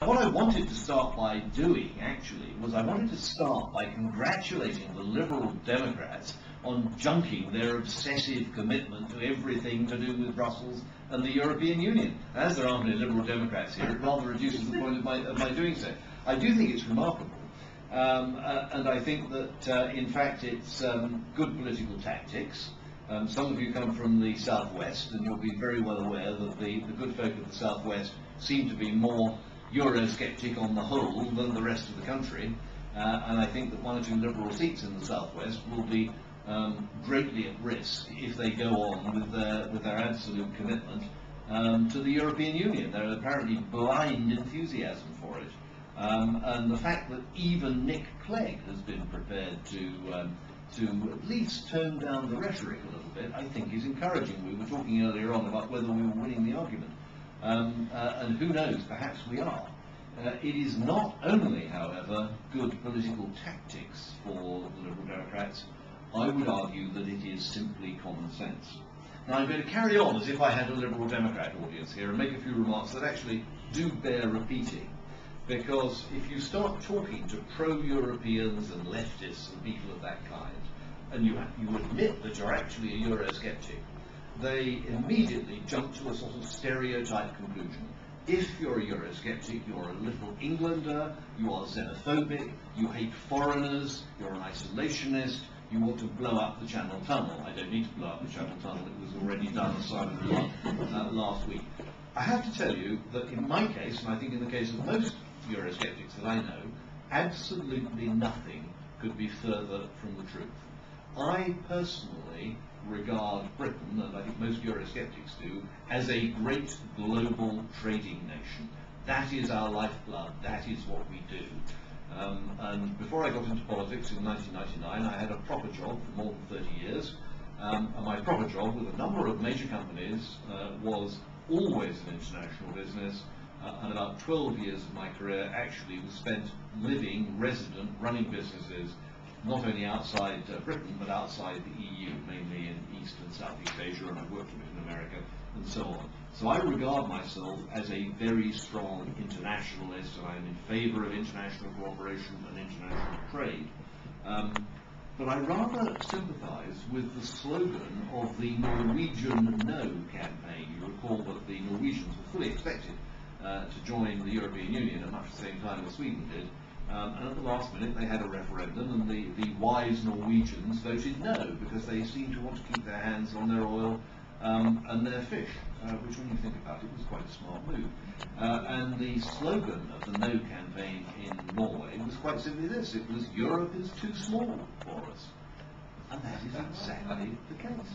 what I wanted to start by doing, actually, was I wanted to start by congratulating the Liberal Democrats on junking their obsessive commitment to everything to do with Brussels and the European Union. As there aren't any Liberal Democrats here, it rather reduces the point of my doing so. I do think it's remarkable, and I think that, in fact, it's good political tactics. Some of you come from the southwest, and you'll be very well aware that the good folk of the southwest seem to be more Eurosceptic on the whole than the rest of the country, and I think that 1 or 2 Liberal seats in the southwest will be greatly at risk if they go on with their absolute commitment to the European Union. There are apparently blind enthusiasm for it, and the fact that even Nick Clegg has been prepared to at least tone down the rhetoric a little bit, I think is encouraging. We were talking earlier on about whether we were winning the argument, and who knows, perhaps we are. It is not only, however, good political tactics for the Liberal Democrats. I would argue that it is simply common sense. Now, I'm going to carry on as if I had a Liberal Democrat audience here and make a few remarks that actually do bear repeating. Because if you start talking to pro-Europeans and leftists and people of that kind, and you admit that you're actually a Eurosceptic, they immediately jump to a sort of stereotype conclusion. If you're a Eurosceptic, you're a little Englander, you are xenophobic, you hate foreigners, you're an isolationist, you want to blow up the Channel Tunnel. I don't need to blow up the Channel Tunnel, it was already done, as Simon remarked last week. I have to tell you that in my case, and I think in the case of most Eurosceptics that I know, absolutely nothing could be further from the truth. I personally regard Britain, and I think most Eurosceptics do, as a great global trading nation. That is our lifeblood, that is what we do. And before I got into politics in 1999, I had a proper job for more than 30 years. And my proper job with a number of major companies was always an international business, and about 12 years of my career actually was spent living, resident, running businesses, not only outside Britain, but outside the EU, mainly in East and Southeast Asia, and I've worked a bit in America, and so on. So I regard myself as a very strong internationalist, and I'm in favour of international cooperation and international trade. But I rather sympathise with the slogan of the Norwegian No campaign. You recall that the Norwegians were fully expected to join the European Union at much the same time as Sweden did. And at the last minute they had a referendum, and the wise Norwegians voted no, because they seemed to want to keep their hands on their oil and their fish, which, when you think about it, was quite a smart move. And the slogan of the No campaign in Norway was quite simply this: it was, "Europe is too small for us." And that is exactly the case.